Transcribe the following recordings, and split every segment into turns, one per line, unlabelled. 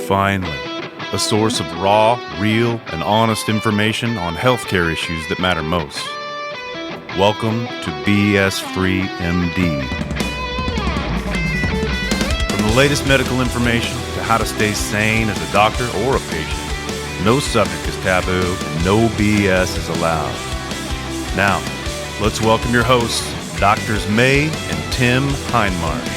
finally, a source of raw, real, and honest information on healthcare issues that matter most. Welcome to BS Free MD. From the latest medical information to how to stay sane as a doctor or a patient, no subject is taboo and no BS is allowed. Now, let's welcome your hosts, Doctors May and Tim Hindmarsh.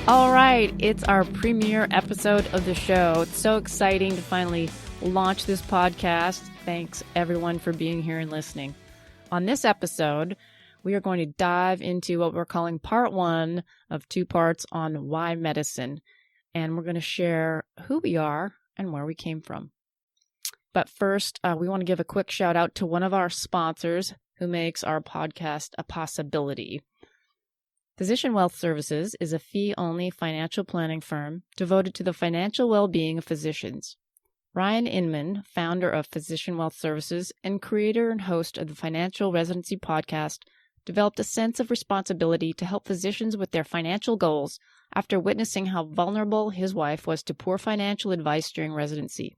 All right, it's our premiere episode of the show. It's so exciting to finally launch this podcast. Thanks, everyone, for being here and listening. On this episode, we are going to dive into what we're calling part one of two parts on why medicine. And we're going to share who we are and where we came from. But first, we want to give a quick shout out to one of our sponsors who makes our podcast a possibility. Physician Wealth Services is a fee-only financial planning firm devoted to the financial well-being of physicians. Ryan Inman, founder of Physician Wealth Services and creator and host of the Financial Residency Podcast, developed a sense of responsibility to help physicians with their financial goals after witnessing how vulnerable his wife was to poor financial advice during residency.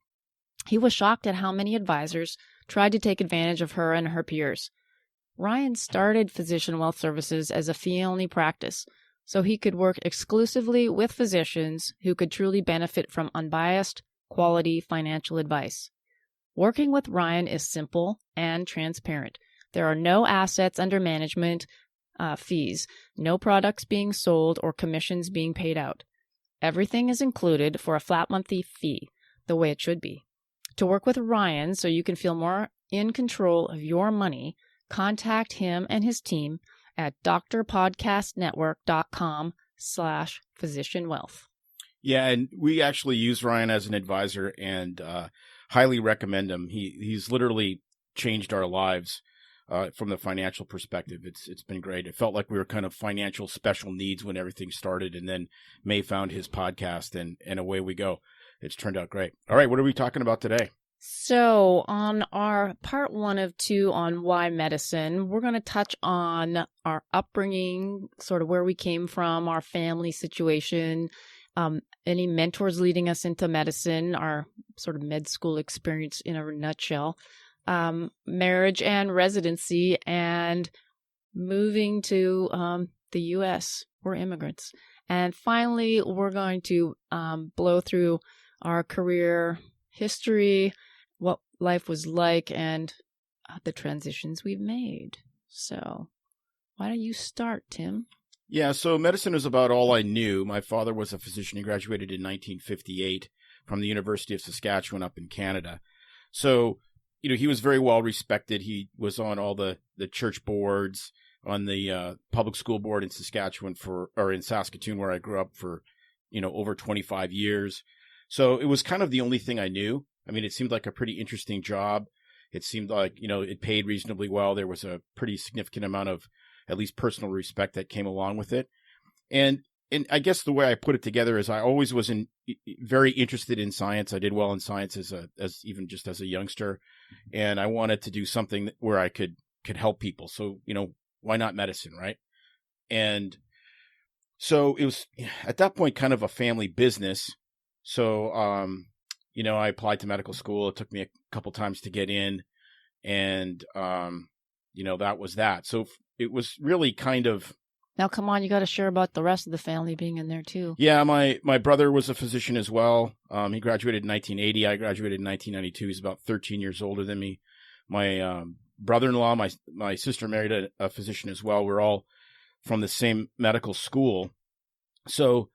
He was shocked at how many advisors tried to take advantage of her and her peers. Ryan started Physician Wealth Services as a fee-only practice, so he could work exclusively with physicians who could truly benefit from unbiased, quality financial advice. Working with Ryan is simple and transparent. There are no assets under management fees, no products being sold or commissions being paid out. Everything is included for a flat monthly fee, the way it should be. To work with Ryan so you can feel more in control of your money, contact him and his team at drpodcastnetwork.com/physicianwealth.
Yeah, and we actually use Ryan as an advisor and highly recommend him. He's literally changed our lives from the financial perspective. It's been great. It felt like we were kind of financial special needs when everything started, and then May found his podcast, and away we go. It's turned out great. All right, what are we talking about today?
So on our part one of two on why medicine, we're going to touch on our upbringing, sort of where we came from, our family situation, any mentors leading us into medicine, our sort of med school experience in a nutshell, marriage and residency, and moving to the U.S. We're immigrants. And finally, we're going to blow through our career history, what life was like, and the transitions we've made. So why don't you start, Tim?
Yeah, so medicine was about all I knew. My father was a physician. He graduated in 1958 from the University of Saskatchewan up in Canada. So, he was very well respected. He was on all the church boards, on the public school board in Saskatchewan in Saskatoon, where I grew up for, over 25 years. So it was kind of the only thing I knew. I mean, it seemed like a pretty interesting job. It seemed like, it paid reasonably well. There was a pretty significant amount of at least personal respect that came along with it. And I guess the way I put it together is I always was very interested in science. I did well in science as even just as a youngster. And I wanted to do something where I could help people. So, why not medicine, right? And so it was at that point kind of a family business. So, I applied to medical school. It took me a couple times to get in, and, that was that. So it was really kind of.
Now, come on, you got to share about the rest of the family being in there too.
Yeah, my brother was a physician as well. He graduated in 1980. I graduated in 1992. He's about 13 years older than me. My brother-in-law, my sister married a physician as well. We're all from the same medical school. So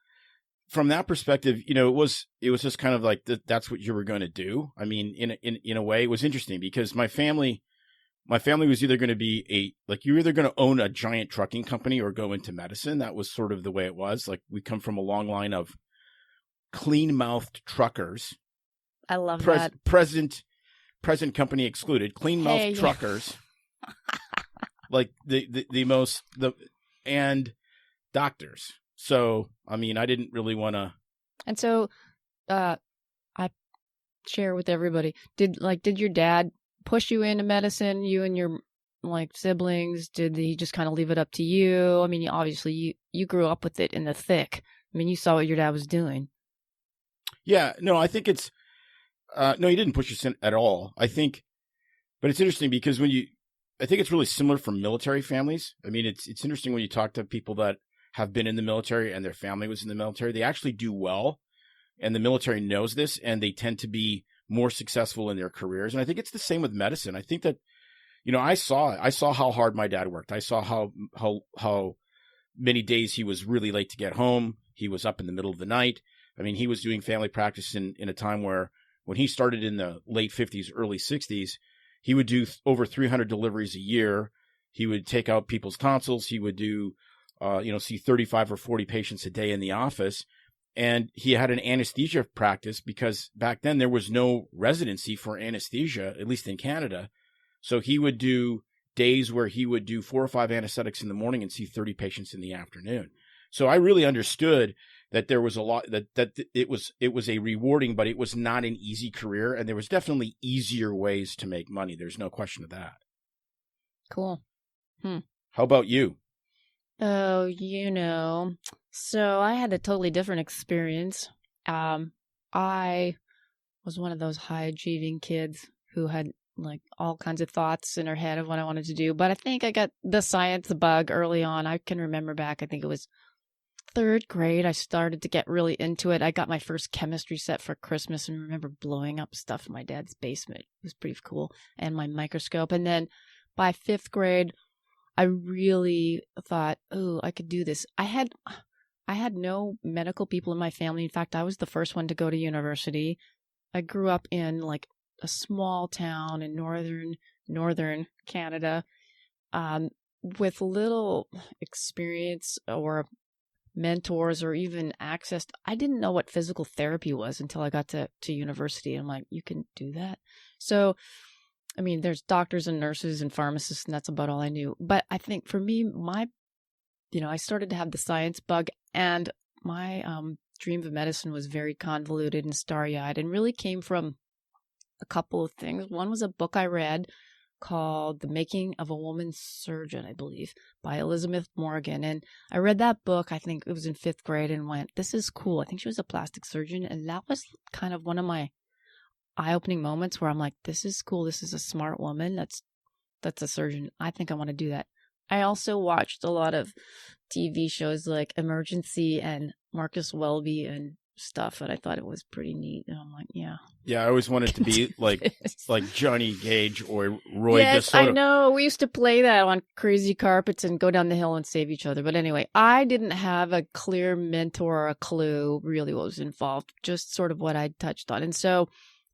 from that perspective, it was just kind of like that's what you were going to do. I mean, in a way, it was interesting because my family was either going to be you're either going to own a giant trucking company or go into medicine. That was sort of the way it was. Like, we come from a long line of clean-mouthed truckers.
I love that.
Present company excluded. Clean-mouthed truckers. Like and doctors. So, I mean, I didn't really want to.
And so, I share with everybody. Did your dad push you into medicine? You and your siblings? Did he just kind of leave it up to you? I mean, obviously you grew up with it in the thick. I mean, you saw what your dad was doing.
Yeah, no, I think it's no, he didn't push us in at all. I think, but it's interesting because I think it's really similar for military families. I mean, it's interesting when you talk to people that have been in the military and their family was in the military, they actually do well, and the military knows this, and they tend to be more successful in their careers. And I think it's the same with medicine. I think that, I saw how hard my dad worked. I saw how many days he was really late to get home. He was up in the middle of the night. I mean, he was doing family practice in a time where, when he started in the late 50s, early 60s, he would do over 300 deliveries a year. He would take out people's tonsils. He would do, see 35 or 40 patients a day in the office. And he had an anesthesia practice because back then there was no residency for anesthesia, at least in Canada. So he would do days where he would do 4 or 5 anesthetics in the morning and see 30 patients in the afternoon. So I really understood that there was a lot that it was a rewarding, but it was not an easy career. And there was definitely easier ways to make money. There's no question of that.
Cool.
How about you?
Oh, so I had a totally different experience. I was one of those high achieving kids who had like all kinds of thoughts in her head of what I wanted to do. But I think I got the science bug early on. I can remember back, I think it was 3rd grade, I started to get really into it. I got my first chemistry set for Christmas and remember blowing up stuff in my dad's basement. It was pretty cool. And my microscope. And then by 5th grade, I really thought, oh, I could do this. I had no medical people in my family. In fact, I was the first one to go to university. I grew up in like a small town in northern Canada, with little experience or mentors or even access. I didn't know what physical therapy was until I got to university. I'm like, you can do that? So, I mean, there's doctors and nurses and pharmacists, and that's about all I knew. But I think for me, I started to have the science bug, and my dream of medicine was very convoluted and starry-eyed, and really came from a couple of things. One was a book I read called The Making of a Woman Surgeon, I believe, by Elizabeth Morgan. And I read that book, I think it was in 5th grade, and went, this is cool. I think she was a plastic surgeon. And that was kind of one of my eye-opening moments where I'm like, this is cool. This is a smart woman. That's a surgeon. I think I want to do that. I also watched a lot of TV shows like Emergency and Marcus Welby and stuff, and I thought it was pretty neat. And I'm like, yeah.
Yeah, I always wanted to be like Johnny Gage or Roy
Yes,
DeSoto.
I know. We used to play that on crazy carpets and go down the hill and save each other. But anyway, I didn't have a clear mentor or a clue really what was involved, just sort of what I touched on. And so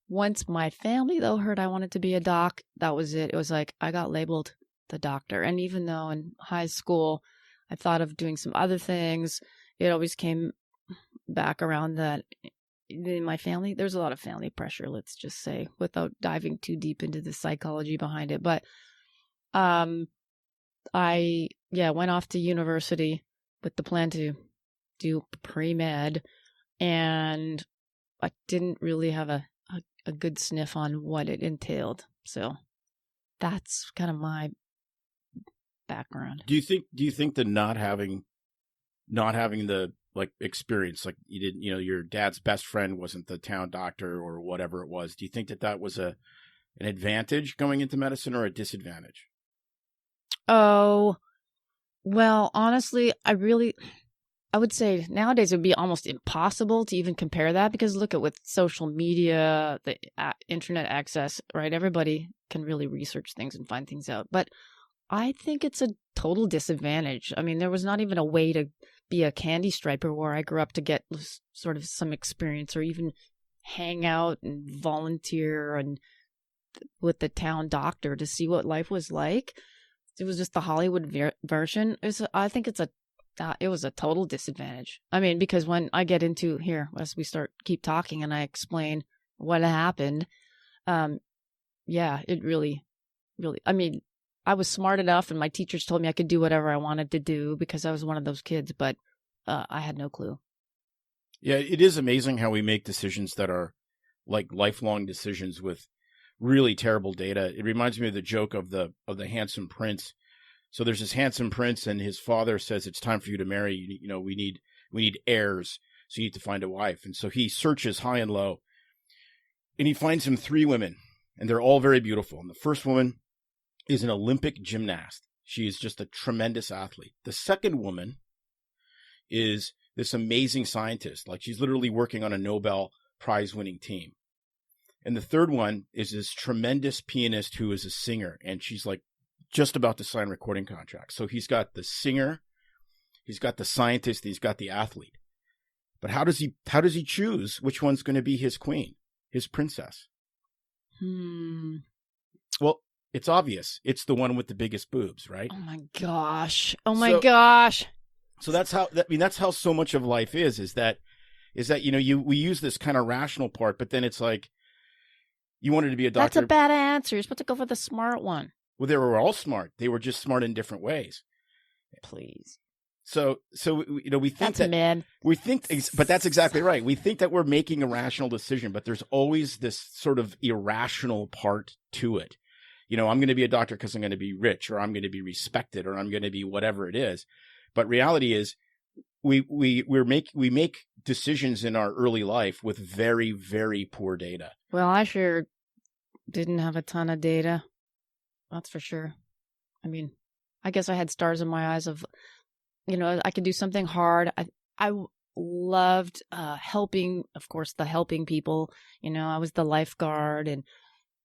once my family, though, heard I wanted to be a doc, that was it. It was like I got labeled the doctor. And even though in high school I thought of doing some other things, it always came back around that in my family, there's a lot of family pressure, let's just say, without diving too deep into the psychology behind it. But I went off to university with the plan to do pre-med, and I didn't really have a good sniff on what it entailed. So that's kind of my background.
Do you think that not having the like experience, like you didn't, your dad's best friend wasn't the town doctor or whatever it was, do you think that was an advantage going into medicine or a disadvantage?
Oh, well, honestly, I would say nowadays it would be almost impossible to even compare that, because look at with social media, the internet access, right? Everybody can really research things and find things out. But I think it's a total disadvantage. I mean, there was not even a way to be a candy striper where I grew up to get sort of some experience or even hang out and volunteer and with the town doctor to see what life was like. It was just the Hollywood version. I think it was a total disadvantage. I mean, because when I get into here, as we keep talking and I explain what happened, it really, I mean, I was smart enough and my teachers told me I could do whatever I wanted to do because I was one of those kids, but I had no clue.
Yeah, it is amazing how we make decisions that are like lifelong decisions with really terrible data. It reminds me of the joke of the handsome prince. So there's this handsome prince and his father says, it's time for you to marry. We need We need heirs. So you need to find a wife. And so he searches high and low. And he finds him 3 women. And they're all very beautiful. And the first woman is an Olympic gymnast. She is just a tremendous athlete. The second woman is this amazing scientist. Like, she's literally working on a Nobel Prize winning team. And the third one is this tremendous pianist who is a singer. And she's like just about to sign recording contracts. So he's got the singer, he's got the scientist, he's got the athlete. But how does he choose which one's going to be his queen, his princess? Well, it's obvious. It's the one with the biggest boobs, right?
Oh my gosh. Gosh.
So that's how so much of life is that we use this kind of rational part, but then it's like, you wanted to be a doctor.
That's a bad answer. You're supposed to go for the smart one.
Well, they were all smart. They were just smart in different ways.
Please.
So we think
that's men.
But that's exactly right. We think that we're making a rational decision, but there's always this sort of irrational part to it. I'm going to be a doctor because I'm going to be rich, or I'm going to be respected, or I'm going to be whatever it is. But reality is, we make decisions in our early life with very, very poor data.
Well, I sure didn't have a ton of data. That's for sure. I mean, I guess I had stars in my eyes of, I could do something hard. I loved helping, of course, helping people. I was the lifeguard, and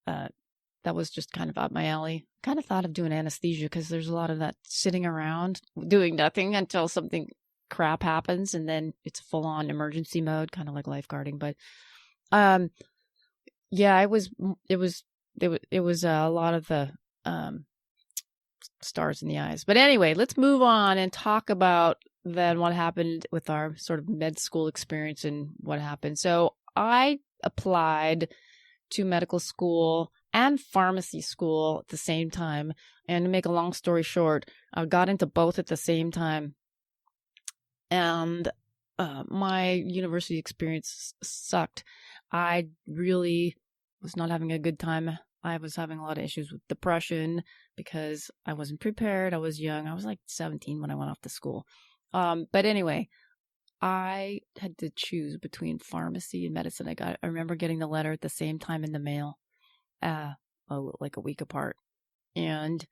that was just kind of up my alley. Kind of thought of doing anesthesia because there's a lot of that sitting around doing nothing until something crap happens, and then it's full on emergency mode, kind of like lifeguarding. But yeah, it was a lot of the stars in the eyes. But anyway, let's move on and talk about then what happened with our sort of med school experience and what happened. So I applied to medical school and pharmacy school at the same time. And to make a long story short, I got into both at the same time. And my university experience sucked. I really was not having a good time. I was having a lot of issues with depression because I wasn't prepared. I was young. I was like 17 when I went off to school. But anyway, I had to choose between pharmacy and medicine. I remember getting the letter at the same time in the mail, like a week apart. And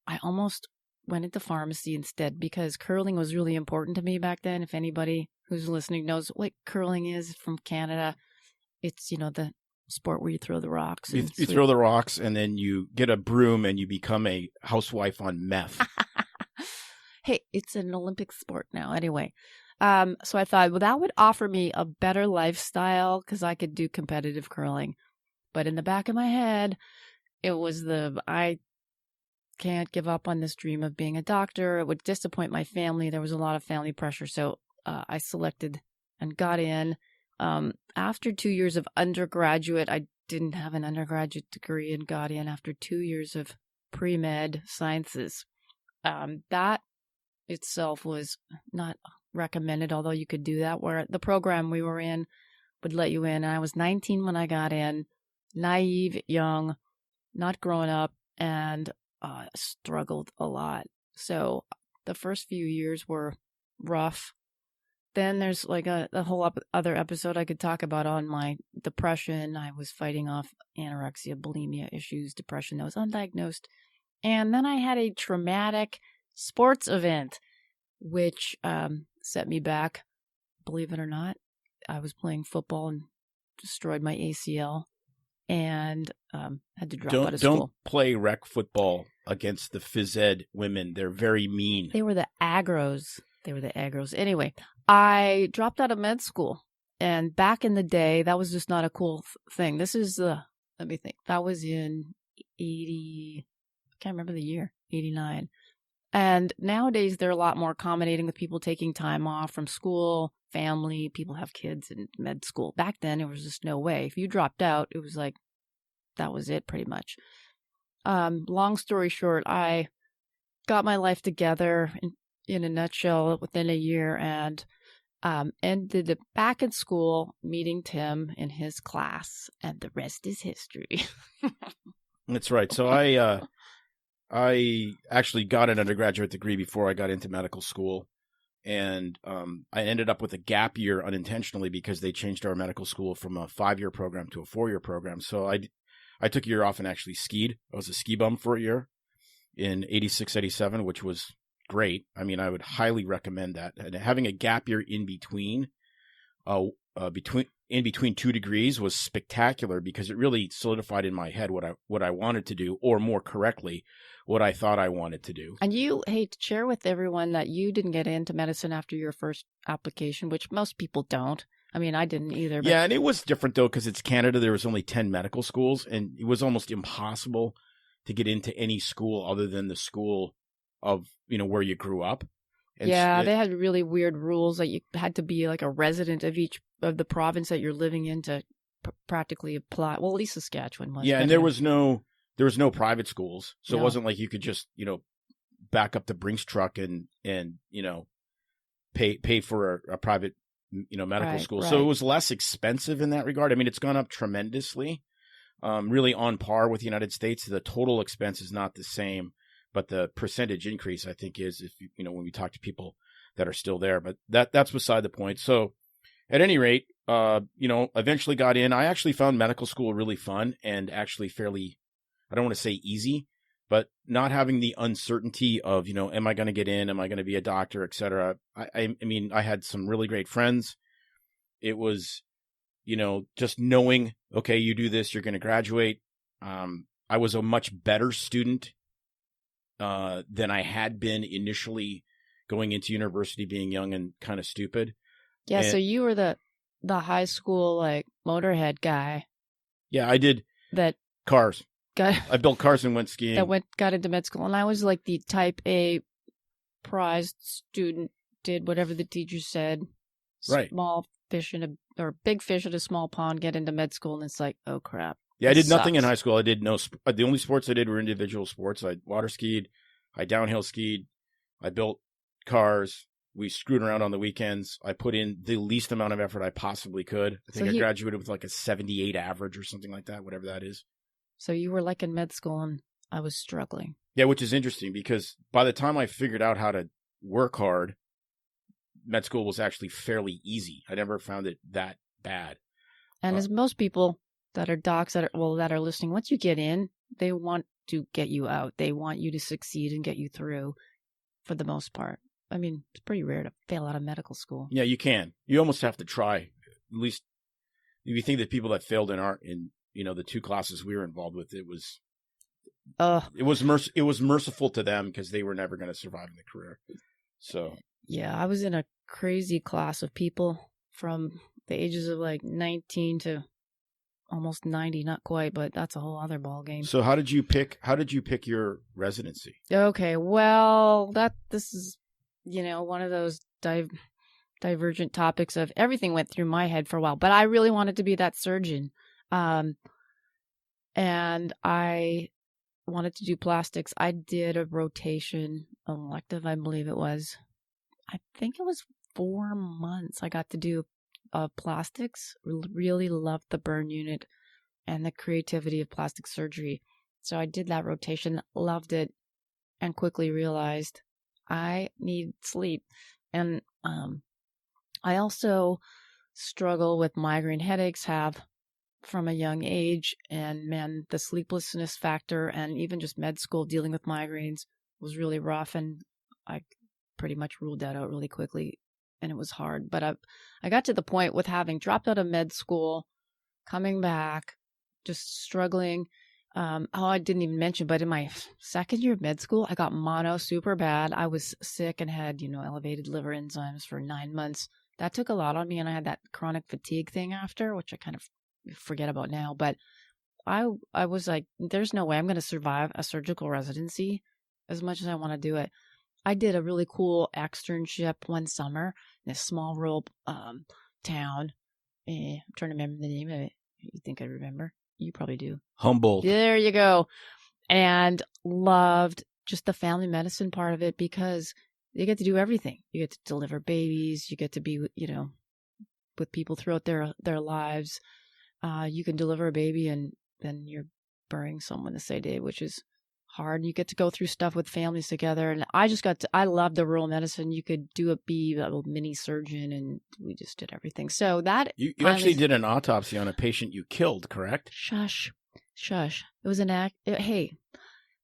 I almost went into pharmacy instead because curling was really important to me back then. If anybody who's listening knows what curling is from Canada, it's, the sport where you throw the rocks.
You throw the rocks, and then you get a broom and you become a housewife on meth.
Hey, it's an Olympic sport now. Anyway, so I thought, well, that would offer me a better lifestyle because I could do competitive curling. But in the back of my head, it was I can't give up on this dream of being a doctor. It would disappoint my family. There was a lot of family pressure. So I selected and got in. After 2 years of undergraduate, I didn't have an undergraduate degree and got in after 2 years of pre-med sciences. That itself was not recommended, although you could do that, where the program we were in would let you in. And I was 19 when I got in, naive, young, not growing up, and struggled a lot. So the first few years were rough. Then there's like a whole other episode I could talk about on my depression. I was fighting off anorexia, bulimia issues, depression that was undiagnosed. And then I had a traumatic sports event, which set me back. Believe it or not, I was playing football and destroyed my ACL and had to drop out of school.
Don't play rec football against the phys ed women. They're very mean.
They were the aggros. Anyway, I dropped out of med school. And back in the day, that was just not a cool thing. This is let me think. That was in 80, I can't remember the year, 89. And nowadays, they're a lot more accommodating with people taking time off from school, family, people have kids in med school. Back then, it was just no way. If you dropped out, it was like, that was it pretty much. Long story short, I got my life together in a nutshell within a year and ended up back in school meeting Tim in his class, and the rest is history.
That's right. So I actually got an undergraduate degree before I got into medical school, and I ended up with a gap year unintentionally because they changed our medical school from a 5-year program to a 4-year program. So I took a year off and actually skied. I was a ski bum for a year in 86, 87, which was great. I mean, I would highly recommend that. And having a gap year in between 2 degrees was spectacular because it really solidified in my head what I wanted to do, or more correctly, what I thought I wanted to do.
And you hate to share with everyone that you didn't get into medicine after your first application, which most people don't. I mean, I didn't either. But...
Yeah, and it was different though because it's Canada. There was only 10 medical schools, and it was almost impossible to get into any school other than the school of where you grew up. And
they had really weird rules that you had to be like a resident of each of the province that you're living in to practically apply. Well, at least Saskatchewan was.
Yeah, and there was no private schools, so
No.
It wasn't like you could just back up the Brinks truck and pay for a private medical
Right,
school.
right.
So it was less expensive in that regard. I mean, it's gone up tremendously, really on par with the United States. The total expense is not the same, but the percentage increase, I think, is if when we talk to people that are still there. But that's beside the point. So at any rate, eventually got in. I actually found medical school really fun and actually fairly, I don't want to say easy, but not having the uncertainty of, am I going to get in? Am I going to be a doctor, et cetera? I mean, I had some really great friends. It was, just knowing, okay, you do this, you're going to graduate. I was a much better student than I had been initially going into university, being young and kind of stupid.
Yeah,
And-
so you were the high school like motorhead guy
Yeah, I did
that
cars.
got
I built cars and went skiing.
got into med school, and I was like the type A prized student, did whatever the teacher said.
Right.
Small fish or big fish in a small pond, get into med school, and it's like, oh crap.
Yeah, I did nothing in
Sucks.
high school. I did the only sports I did were individual sports. I water skied, I downhill skied, I built cars. We screwed around on the weekends. I put in the least amount of effort I possibly could. I think I graduated with like a 78 average or something like that, whatever that is.
So you were like in med school, and I was struggling.
Yeah, which is interesting because by the time I figured out how to work hard, med school was actually fairly easy. I never found it that bad.
And as most people that are docs that are listening, once you get in, they want to get you out. They want you to succeed and get you through, for the most part. I mean, it's pretty rare to fail out of medical school.
Yeah, you can. You almost have to try. At least if you think that people that failed in the 2 classes we were involved with, it was merciful to them because they were never going to survive in the career. So
Yeah, I was in a crazy class of people from the ages of like 19 to almost 90, not quite, but that's a whole other ball game.
how did you pick your residency?
Okay, well, this is one of those divergent topics of everything went through my head for a while, but I really wanted to be that surgeon. And I wanted to do plastics. I did a rotation elective, I believe it was. I think it was 4 months I got to do plastics. Really loved the burn unit and the creativity of plastic surgery. So I did that rotation, loved it, and quickly realized I need sleep. And I also struggle with migraine headaches, have from a young age, and man, the sleeplessness factor and even just med school dealing with migraines was really rough, and I pretty much ruled that out really quickly, and it was hard. But I got to the point with having dropped out of med school, coming back, just struggling. I didn't even mention, but in my second year of med school, I got mono super bad. I was sick and had, elevated liver enzymes for 9 months. That took a lot on me, and I had that chronic fatigue thing after, which I kind of forget about now. But I was like, there's no way I'm going to survive a surgical residency as much as I want to do it. I did a really cool externship one summer in a small rural town. I'm trying to remember the name of it. You think I remember? You probably do.
Humboldt.
There you go. And loved just the family medicine part of it because you get to do everything. You get to deliver babies. You get to be, with people throughout their lives. You can deliver a baby and then you're burying someone the same day, which is hard. You get to go through stuff with families together. And I love the rural medicine. You could be a little mini surgeon, and we just did everything. So that
you actually did an autopsy on a patient you killed, correct?
Shush. It was an act. Hey,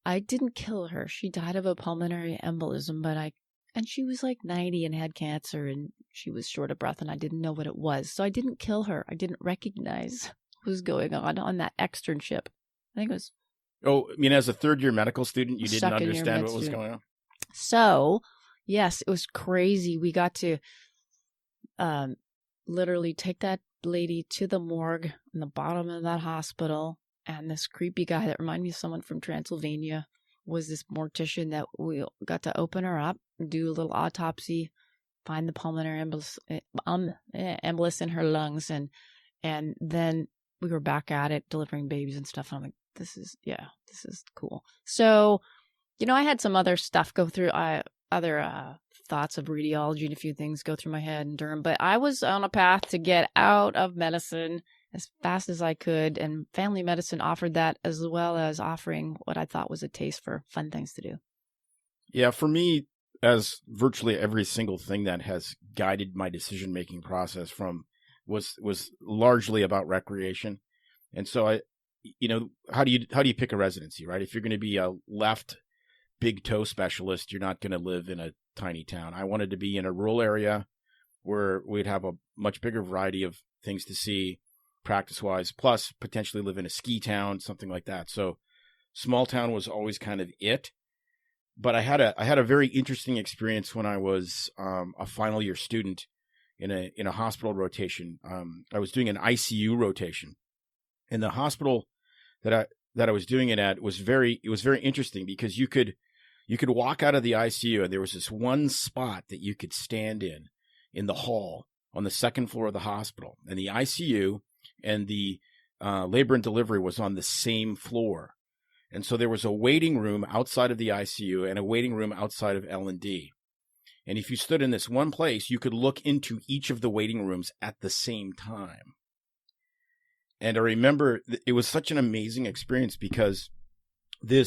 I didn't kill her. She died of a pulmonary embolism, and she was like 90 and had cancer, and she was short of breath, and I didn't know what it was. So I didn't kill her. I didn't recognize what was going on that externship. I think it was.
Oh, I mean, as a third-year medical student, you didn't understand what was going on?
So, yes, it was crazy. We got to literally take that lady to the morgue in the bottom of that hospital, and this creepy guy that reminded me of someone from Transylvania was this mortician that we got to open her up, do a little autopsy, find the pulmonary embolus in her lungs, and then we were back at it, delivering babies and stuff. And I'm like, this is cool. So, I had some other stuff go through, other thoughts of radiology and a few things go through my head in Durham, but I was on a path to get out of medicine as fast as I could, and family medicine offered that, as well as offering what I thought was a taste for fun things to do.
Yeah, for me, as virtually every single thing that has guided my decision-making process was largely about recreation. And so how do you pick a residency, right? If you're going to be a left big toe specialist, you're not going to live in a tiny town. I wanted to be in a rural area where we'd have a much bigger variety of things to see practice-wise, plus potentially live in a ski town, something like that. So small town was always kind of it. But I had a very interesting experience when I was a final year student in a hospital rotation. I was doing an ICU rotation, and the hospital that I was doing it at was very interesting, because you could walk out of the ICU, and there was this one spot that you could stand in the hall on the second floor of the hospital, and the ICU and the labor and delivery was on the same floor. And so there was a waiting room outside of the ICU and a waiting room outside of L&D. And if you stood in this one place, you could look into each of the waiting rooms at the same time. And I remember it was such an amazing experience, because there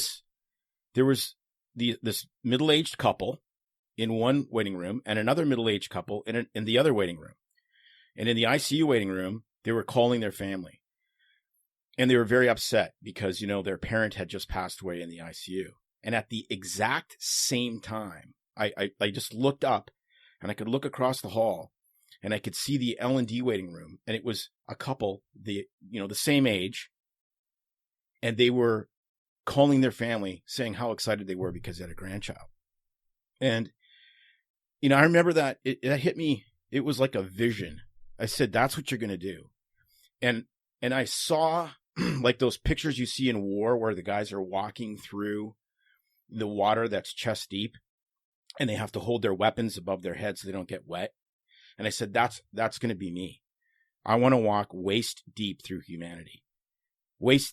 was this middle-aged couple in one waiting room and another middle-aged couple in the other waiting room. And in the ICU waiting room, they were calling their family. And they were very upset because, their parent had just passed away in the ICU. And at the exact same time, I just looked up, and I could look across the hall, and I could see the L&D waiting room. And it was a couple, the same age. And they were calling their family, saying how excited they were because they had a grandchild. And, I remember that it hit me. It was like a vision. I said, that's what you're going to do. And I saw like those pictures you see in war where the guys are walking through the water that's chest deep, and they have to hold their weapons above their heads so they don't get wet. And I said, that's going to be me. I want to walk waist deep through humanity.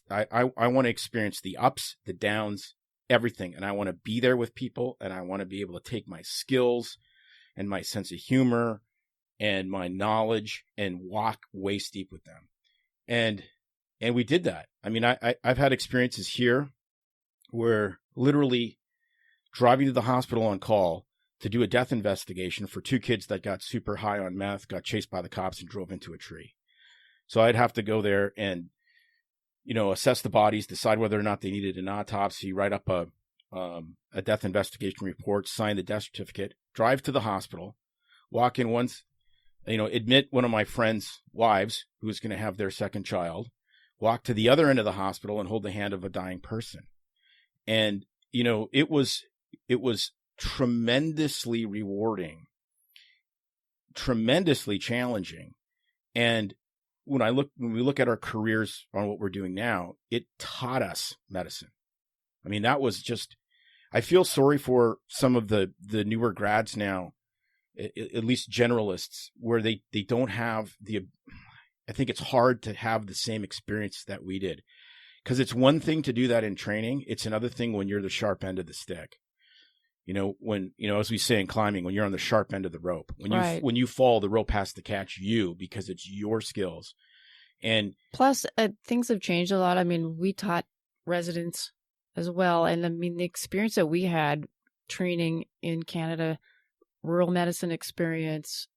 I want to experience the ups, the downs, everything. And I want to be there with people, and I want to be able to take my skills and my sense of humor and my knowledge and walk waist deep with them. And we did that. I mean, I've had experiences here where literally driving to the hospital on call to do a death investigation for two kids that got super high on meth, got chased by the cops, and drove into a tree. So I'd have to go there and, assess the bodies, decide whether or not they needed an autopsy, write up a death investigation report, sign the death certificate, drive to the hospital, walk in once, admit one of my friend's wives who was going to have their second child, walk to the other end of the hospital and hold the hand of a dying person. And, it was tremendously rewarding, tremendously challenging. And when we look at our careers on what we're doing now, it taught us medicine. I mean, that was just, I feel sorry for some of the newer grads now, at least generalists, where they don't have I think it's hard to have the same experience that we did, because it's one thing to do that in training. It's another thing when you're the sharp end of the stick. When, as we say in climbing, when you're on the sharp end of the rope, when you fall, the rope has to catch you because it's your skills. And
plus things have changed a lot. I mean, we taught residents as well. And I mean, the experience that we had training in Canada, rural medicine experience,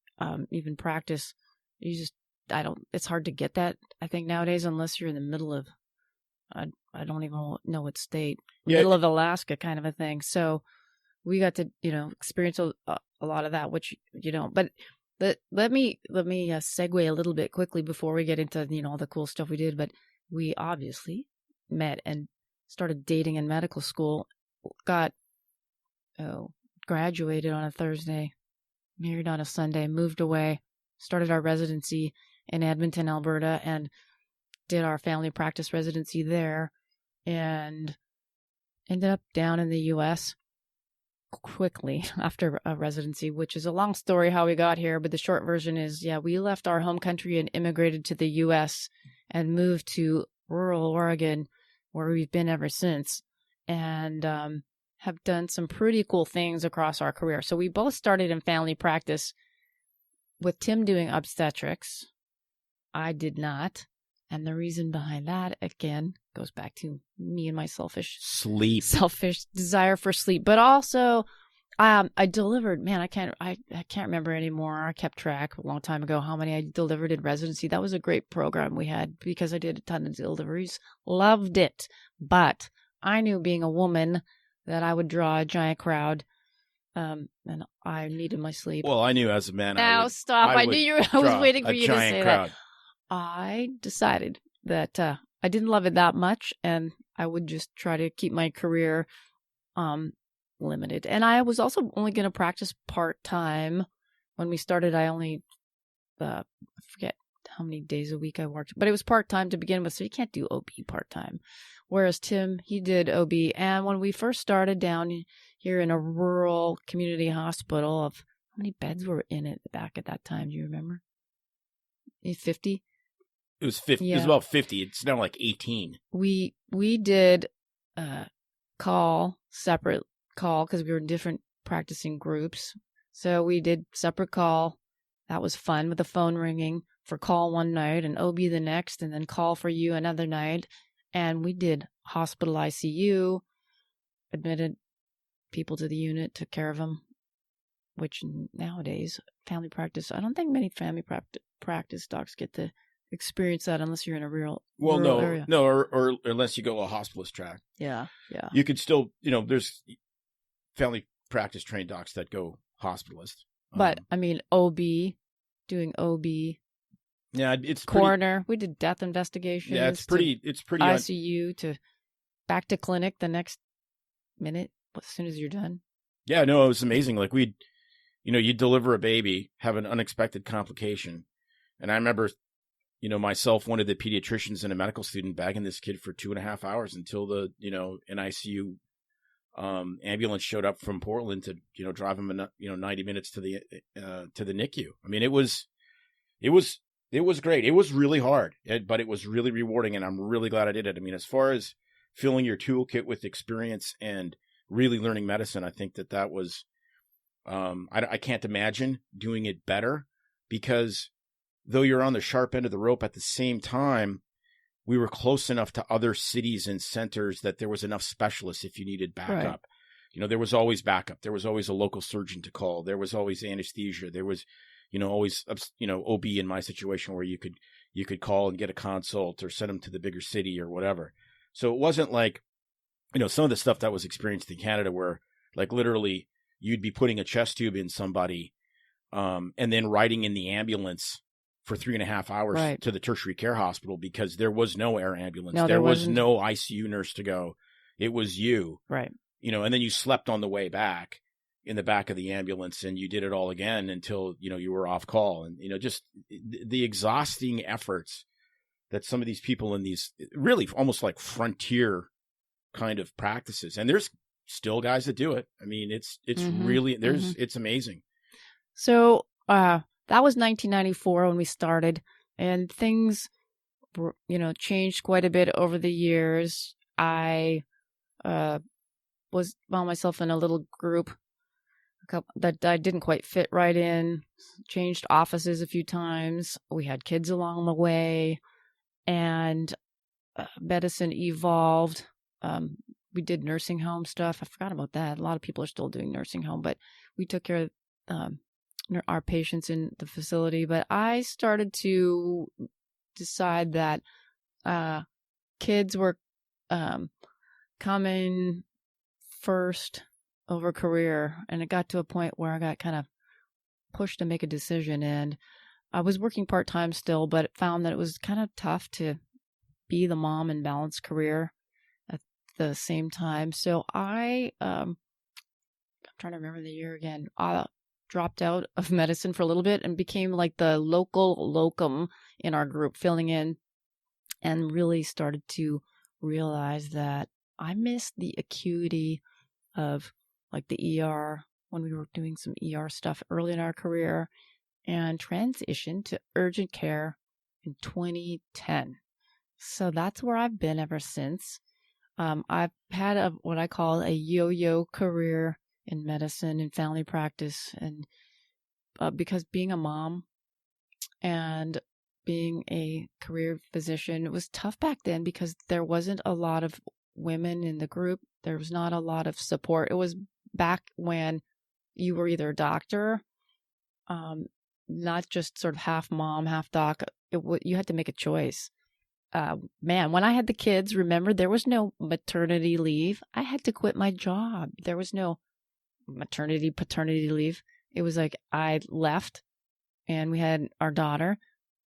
even practice, it's hard to get that, I think, nowadays, unless you're in the middle of, I don't even know what state, middle of Alaska kind of a thing. So we got to, experience a lot of that, which you don't. But let me segue a little bit quickly before we get into, all the cool stuff we did. But we obviously met and started dating in medical school, graduated on a Thursday, married on a Sunday, moved away, started our residency in Edmonton, Alberta, and did our family practice residency there, and ended up down in the U.S. quickly after a residency, which is a long story how we got here, but the short version is, we left our home country and immigrated to the U.S. and moved to rural Oregon, where we've been ever since, and have done some pretty cool things across our career. So we both started in family practice, with Tim doing obstetrics. I did not. And the reason behind that, again, goes back to me and my selfish desire for sleep. But also, I delivered, man, I can't remember anymore. I kept track a long time ago how many I delivered in residency. That was a great program we had because I did a ton of deliveries. Loved it. But I knew, being a woman, that I would draw a giant crowd. And I needed my sleep.
Well, I knew as a man.
Now stop. I was waiting for you to say that. I decided that I didn't love it that much, and I would just try to keep my career limited. And I was also only going to practice part-time. When we started, I only, I forget how many days a week I worked, but it was part-time to begin with, so you can't do OB part-time. Whereas Tim, he did OB. And when we first started down here in a rural community hospital, how many beds were in it back at that time? Do you remember? 50?
It was 50. Yeah. It was about 50. It's now like 18.
We did separate call, because we were in different practicing groups. So we did separate call. That was fun, with the phone ringing for call one night and OB the next, and then call for you another night. And we did hospital ICU, admitted people to the unit, took care of them, which nowadays, family practice, I don't think many family practice docs get to experience that unless you're in a rural area.
No, or unless you go a hospitalist track.
Yeah.
You could still, there's family practice trained docs that go hospitalist.
But, doing OB.
Yeah, it's
coroner. We did death investigations.
Yeah, it's pretty
ICU to back to clinic the next minute as soon as you're done.
Yeah, no, it was amazing. Like you'd deliver a baby, have an unexpected complication. And I remember, myself, one of the pediatricians and a medical student, bagging this kid for 2.5 hours until the, an ICU ambulance showed up from Portland to, drive him, 90 minutes to the NICU. I mean, it was great. It was really hard, but it was really rewarding, and I'm really glad I did it. I mean, as far as filling your toolkit with experience and really learning medicine, I think that was, I can't imagine doing it better, because though you're on the sharp end of the rope, at the same time, we were close enough to other cities and centers that there was enough specialists if you needed backup. Right. There was always backup. There was always a local surgeon to call. There was always anesthesia. There was, always, OB in my situation, where you could call and get a consult or send them to the bigger city or whatever. So it wasn't like, some of the stuff that was experienced in Canada, where like literally you'd be putting a chest tube in somebody, and then riding in the ambulance for 3.5 hours to the tertiary care hospital, because there was no air ambulance. There was no ICU nurse to go. It was you.
Right.
And then you slept on the way back in the back of the ambulance, and you did it all again until, you were off call. And, just the exhausting efforts that some of these people in these really almost like frontier kind of practices. And there's still guys that do it. I mean, it's really, it's amazing.
So, that was 1994 when we started, and things, changed quite a bit over the years. I found myself in a little group that I didn't quite fit right in, changed offices a few times. We had kids along the way, and medicine evolved. we did nursing home stuff. I forgot about that. A lot of people are still doing nursing home, but we took care of our patients in the facility. But I started to decide that kids were coming first over career, and it got to a point where I got kind of pushed to make a decision. And I was working part-time still, but found that it was kind of tough to be the mom and balance career at the same time. So I'm trying to remember the year again. I dropped out of medicine for a little bit and became like the local locum in our group, filling in, and really started to realize that I missed the acuity of like the ER when we were doing some ER stuff early in our career, and transitioned to urgent care in 2010. So that's where I've been ever since. I've had what I call a yo-yo career in medicine and family practice, and because being a mom and being a career physician, it was tough back then because there wasn't a lot of women in the group. There was not a lot of support. It was back when you were either a doctor, not just sort of half mom, half doc. You had to make a choice. Man, when I had the kids, remember, there was no maternity leave. I had to quit my job. There was no maternity, paternity leave. It was like I left and we had our daughter,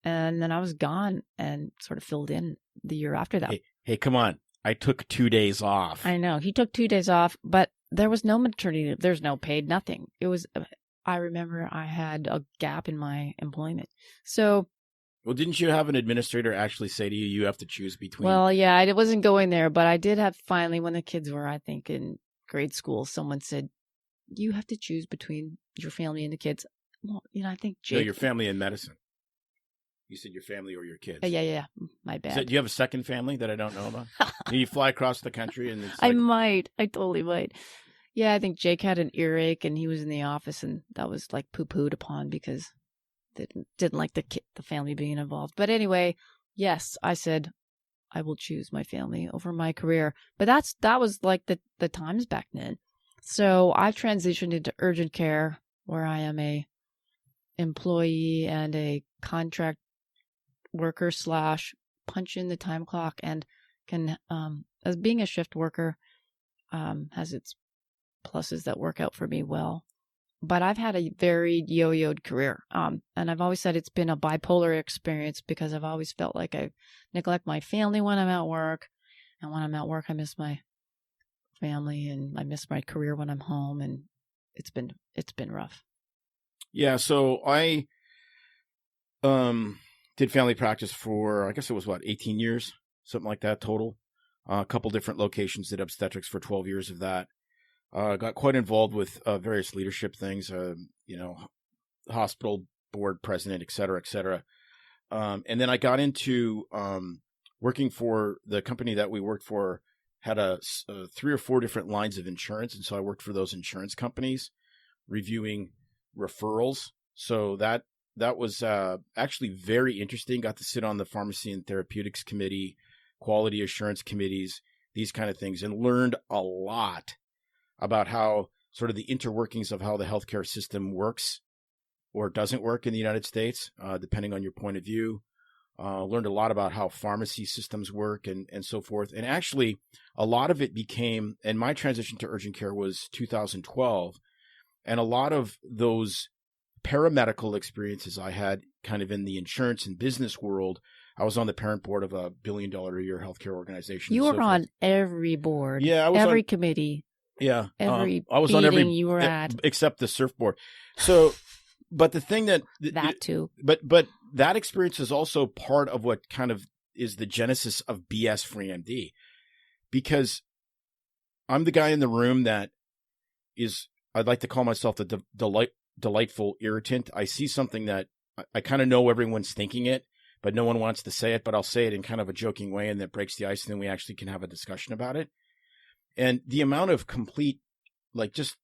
and then I was gone and sort of filled in the year after that.
Hey, come on. I took 2 days off.
I know. He took 2 days off, but there was no maternity. There's no paid, nothing. It was, I remember I had a gap in my employment. So.
Well, didn't you have an administrator actually say to you, you have to choose between?
Well, yeah, I wasn't going there, but I did have finally, when the kids were, I think, in grade school, someone said, you have to choose between your family and the kids. Well, I think Jake.
No, your family and medicine. You said your family or your kids.
Yeah. My bad.
Do you have a second family that I don't know about? You fly across the country and it's
I might. I totally might. Yeah, I think Jake had an earache and he was in the office, and that was like poo-pooed upon because they didn't like the family being involved. But anyway, yes, I said I will choose my family over my career. But that was like the times back then. So I've transitioned into urgent care, where I am a employee and a contract worker / punch in the time clock, and can as being a shift worker has its pluses that work out for me well. But I've had a very yo-yoed career, and I've always said it's been a bipolar experience because I've always felt like I neglect my family when I'm at work, and when I'm at work I miss my family, and I miss my career when I'm home, and it's been rough.
Yeah, so I did family practice for, I guess it was 18 years, something like that total. A couple different locations, did obstetrics for 12 years of that. Got quite involved with various leadership things, hospital board president, et cetera, et cetera. And then I got into working for the company that we worked for, had 3 or 4 different lines of insurance. And so I worked for those insurance companies, reviewing referrals. So that was actually very interesting. Got to sit on the pharmacy and therapeutics committee, quality assurance committees, these kind of things, and learned a lot about how sort of the interworkings of how the healthcare system works or doesn't work in the United States, depending on your point of view. Learned a lot about how pharmacy systems work and so forth. And actually, a lot of it became, and my transition to urgent care was 2012. And a lot of those paramedical experiences I had kind of in the insurance and business world, I was on the parent board of $1 billion a year healthcare organization.
You were on every board.
Yeah, I was
every
on
committee.
Yeah.
Every
I was on every
you were at.
Except the surfboard. So, but the thing that
too.
But that experience is also part of what kind of is the genesis of BS Free MD, because I'm the guy in the room that is, I'd like to call myself the delightful irritant. I see something that I kind of know everyone's thinking it, but no one wants to say it, but I'll say it in kind of a joking way, and that breaks the ice, and then we actually can have a discussion about it. And the amount of complete, just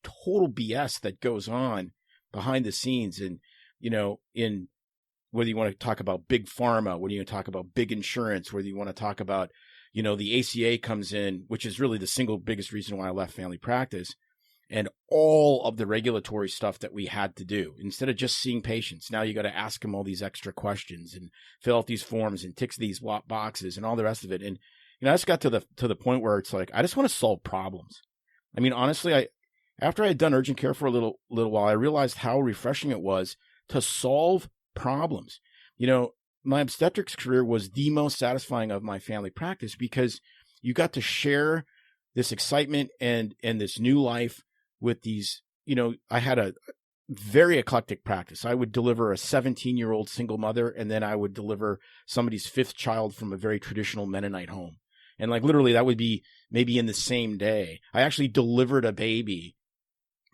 total BS that goes on behind the scenes, and, in whether you want to talk about big pharma, whether you want to talk about big insurance, whether you want to talk about, the ACA comes in, which is really the single biggest reason why I left family practice, and all of the regulatory stuff that we had to do. Instead of just seeing patients, now you got to ask them all these extra questions and fill out these forms and tick these boxes and all the rest of it. And I just got to the point where it's like, I just want to solve problems. I mean, honestly, after I had done urgent care for a little while, I realized how refreshing it was to solve problems. My obstetrics career was the most satisfying of my family practice because you got to share this excitement and this new life with these, I had a very eclectic practice. I would deliver a 17-year-old single mother, and then I would deliver somebody's 5th child from a very traditional Mennonite home. And like literally that would be maybe in the same day. I actually delivered a baby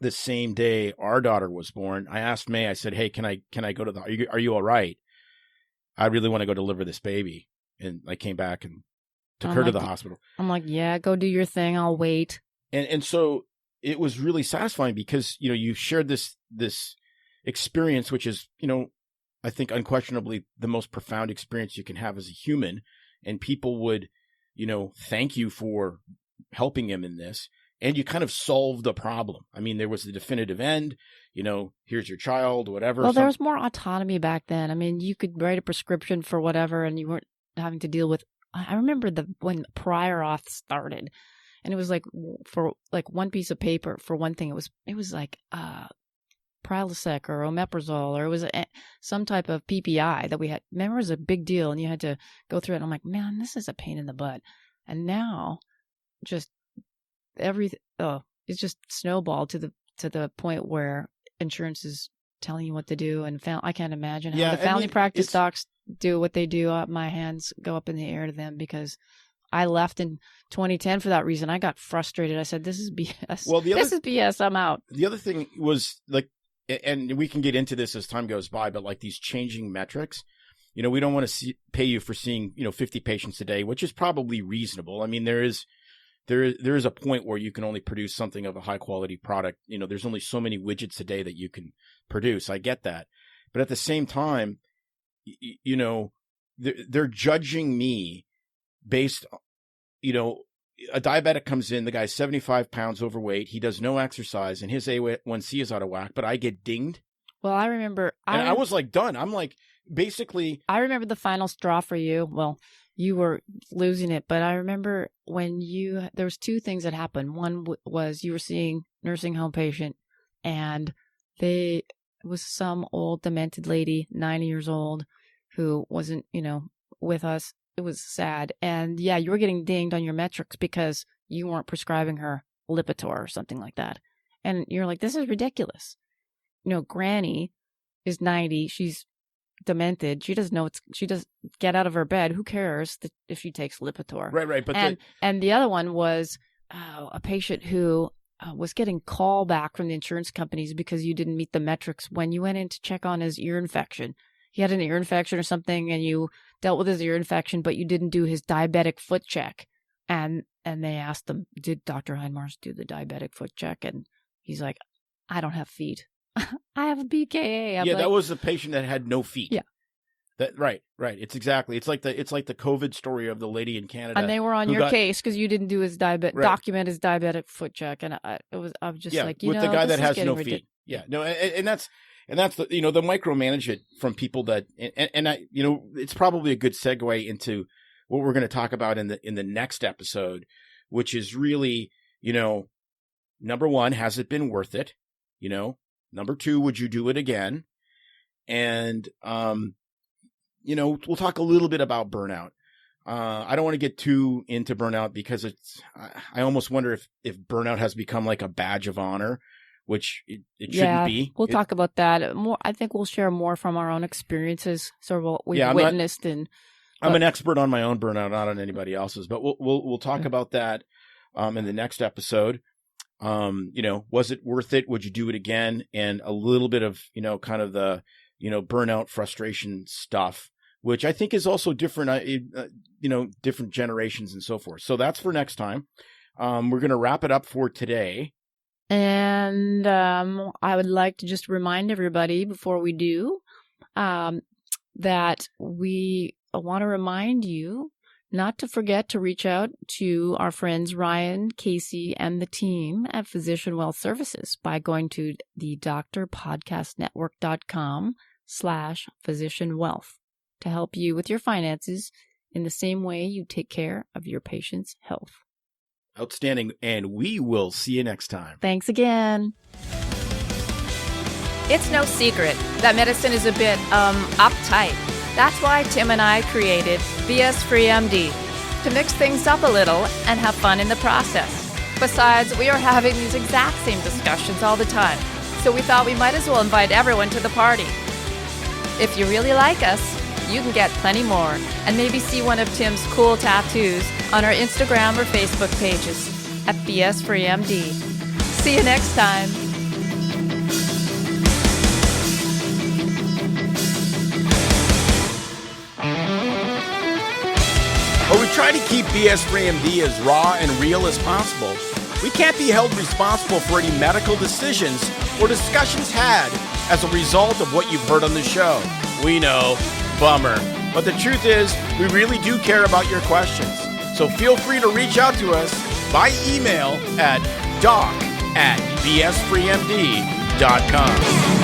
the same day our daughter was born. I asked May, I said, hey, can I go to are you all right? I really want to go deliver this baby. And I came back and took her to the hospital.
I'm like, yeah, go do your thing. I'll wait.
And so it was really satisfying because, you shared this experience, which is, I think unquestionably the most profound experience you can have as a human. And people would, thank you for helping him in this. And you kind of solved the problem. I mean, there was the definitive end, here's your child, whatever.
Well, there was more autonomy back then. I mean, you could write a prescription for whatever and you weren't having to deal with, I remember when prior auth started and it was like for like one piece of paper for one thing, it was like, Prilosec or omeprazole, or it was some type of PPI that we had. Remember, it was a big deal and you had to go through it. And I'm like, man, this is a pain in the butt. And now just it's just snowballed to the point where insurance is telling you what to do, and I can't imagine how the family practice docs do what they do. My hands go up in the air to them because I left in 2010 for that reason. I got frustrated. I said, "This is BS. Well, this is BS. I'm out."
The other thing was like, and we can get into this as time goes by, but like these changing metrics. We don't want to pay you for seeing 50 patients a day, which is probably reasonable. I mean, there is a point where you can only produce something of a high quality product. There's only so many widgets a day that you can produce. I get that. But at the same time, they're judging me based, a diabetic comes in, the guy's 75 pounds overweight. He does no exercise and his A1C is out of whack, but I get dinged.
Well, I remember.
I was like done. I'm like, basically.
I remember the final straw for you. Well, you were losing it, but I remember when there was 2 things that happened. One was you were seeing nursing home patient and it was some old demented lady, 90 years old, who wasn't, with us. It was sad. And yeah, you were getting dinged on your metrics because you weren't prescribing her Lipitor or something like that. And you're like, this is ridiculous. Granny is 90. She's demented. She doesn't know she does get out of her bed. Who cares if she takes Lipitor?
Right. But
and the other one was a patient who was getting call back from the insurance companies because you didn't meet the metrics when you went in to check on his ear infection. He had an ear infection or something, and you dealt with his ear infection, but you didn't do his diabetic foot check. And they asked him, did Dr. Heinmars do the diabetic foot check? And he's like, I don't have feet. I have a BKA.
That was the patient that had no feet.
Yeah.
Right. It's like the COVID story of the lady in Canada.
And they were on your case because you didn't do his document his diabetic foot check. And I was just like,
with the guy that has no feet. Yeah. No, and that's the the micromanage it from people that and I it's probably a good segue into what we're going to talk about in the next episode, which is really number 1, has it been worth it? Number 2, would you do it again? And, we'll talk a little bit about burnout. I don't want to get too into burnout because I almost wonder if burnout has become like a badge of honor, which it shouldn't be.
We'll talk about that more. I think we'll share more from our own experiences, sort of what we've witnessed.
I'm an expert on my own burnout, not on anybody else's, but we'll talk about that, in the next episode. Was it worth it? Would you do it again? And a little bit of, kind of the, burnout, frustration stuff, which I think is also different, different generations and so forth. So that's for next time. We're going to wrap it up for today.
And I would like to just remind everybody before we do that we want to remind you Not to forget to reach out to our friends Ryan, Casey, and the team at Physician Wealth Services by going to the drpodcastnetwork.com/physicianwealth to help you with your finances in the same way you take care of your patient's health.
Outstanding. And we will see you next time.
Thanks again.
It's no secret that medicine is a bit, uptight. That's why Tim and I created VS Free MD, to mix things up a little and have fun in the process. Besides, we are having these exact same discussions all the time, so we thought we might as well invite everyone to the party. If you really like us, you can get plenty more and maybe see one of Tim's cool tattoos on our Instagram or Facebook pages at VS Free MD. See you next time.
But we try to keep BS Free MD as raw and real as possible. We can't be held responsible for any medical decisions or discussions had as a result of what you've heard on the show. We know, bummer. But the truth is, we really do care about your questions. So feel free to reach out to us by email at doc@bsfreemd.com.